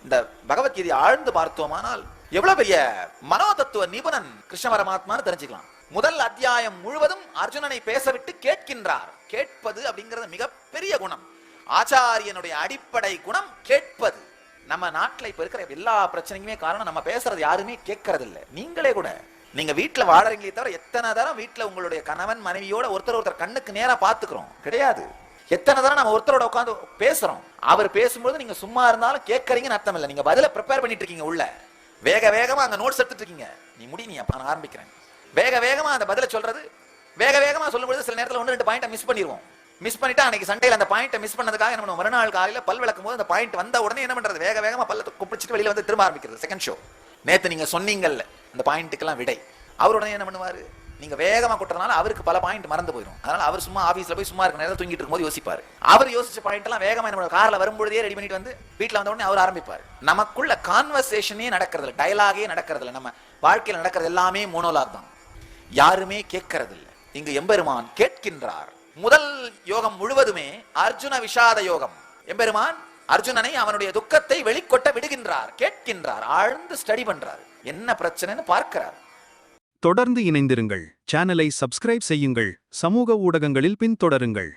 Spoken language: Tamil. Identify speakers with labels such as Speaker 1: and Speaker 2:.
Speaker 1: இந்த பகவத்கீதை ஆழ்ந்து பார்த்தோமானால் எவ்வளவு பெரிய மனோதத்துவ நிபுணன் கிருஷ்ண பரமாத்மான்னு தெரிஞ்சுக்கலாம். முதல் அத்தியாயம் முழுவதும் அர்ஜுனனை பேசவிட்டு கேட்கின்றார். கேட்பது அப்படிங்கிறது மிகப்பெரிய குணம். ஆச்சாரியனுடைய அடிப்படை குணம் கேட்பது. நம்ம நாட்டில் இப்ப இருக்கிற எல்லா பிரச்சனைக்குமே காரணம் நம்ம பேசுறது யாருமே கேட்கறது இல்லை. நீங்களே கூட நீங்க வீட்டுல வாழறீங்களே தவிர எத்தனை தரம் வீட்டுல உங்களுடைய கணவன் மனைவியோட ஒருத்தர் கண்ணுக்கு நேரா பாத்துக்கிறோம் கிடையாது. எத்தனை தரம் நம்ம ஒருத்தரோட உட்காந்து பேசுறோம். அவர் பேசும்போது நீங்க சும்மா இருந்தாலும் கேட்கறீங்கன்னு அர்த்தம் இல்லை. நீங்க பதில ப்ரிப்பேர் பண்ணிட்டு இருக்கீங்க. உள்ள வேகமா அங்க நோட்ஸ் எடுத்துட்டு இருக்கீங்க. நீ முடி, நீ அப்ப நான் ஆரம்பிக்கிறேன். வேகமா அந்த பதில சொல்றது, வேகமா சொல்லும்போது சில நேரத்தில் 1-2 பாயிண்ட் மிஸ் பண்ணிடுவோம். மிஸ் பண்ணிட்டா அன்னைக்கு சண்டையில் அந்த பாயிண்ட் மிஸ் பண்ணதுக்காக என்ன பண்ணுவோம், மறுநாள் காலையில பல் விளக்கும் போது அந்த பாயிண்ட் வந்த உடனே என்ன பண்றது, வேகமா பல்ல குப்பிச்சிட்டு வெளியில வந்து திரும்ப ஆரம்பிக்கிறது. செகண்ட் ஷோ நேத்து நீங்க சொன்னீங்கல்ல அந்த பாயிண்ட்டுக்கெல்லாம் விடை, அவர் உடனே என்ன பண்ணுவாரு, நீங்க வேகமா கொட்டுறதுனால அவருக்கு பல பாயிண்ட் மறந்து போயிடும். அதனால அவர் சும்மா ஆபீஸ்ல போய் சும்மா இருக்க நேரத்தில் தூங்கிட்டு இருக்கும்போது யோசிப்பாரு. அவர் யோசிச்ச பாயிண்ட் எல்லாம் வேகமா என்ன கார்ல வரும்போதே ரெடி பண்ணிட்டு வந்து வீட்டுல வந்த உடனே அவர் ஆரம்பிப்பாரு. நமக்குள்ள கான்வர்சேஷனே நடக்கிறது, டயலாகே நடக்கிறது. நம்ம வாழ்க்கையில் நடக்கிறது எல்லாமே மோனோலாக் தான். யாருமே கேட்கறது இல்லை. இங்கு எம்பெருமான் கேட்கின்றார். முதல் யோகம் முழுவதுமே அர்ஜுன விஷாத யோகம். எம்பெருமான் அர்ஜுனனை அவனுடைய துக்கத்தை வெளிக்கொட்ட விடுகின்றார், கேட்கின்றார், ஆழ்ந்து ஸ்டடி பண்றார், என்ன பிரச்சனைன்னு பார்க்கிறார்.
Speaker 2: தொடர்ந்து இணைந்திருங்கள். சேனலை சப்ஸ்கிரைப் செய்யுங்கள். சமூக ஊடகங்களில் பின்தொடருங்கள்.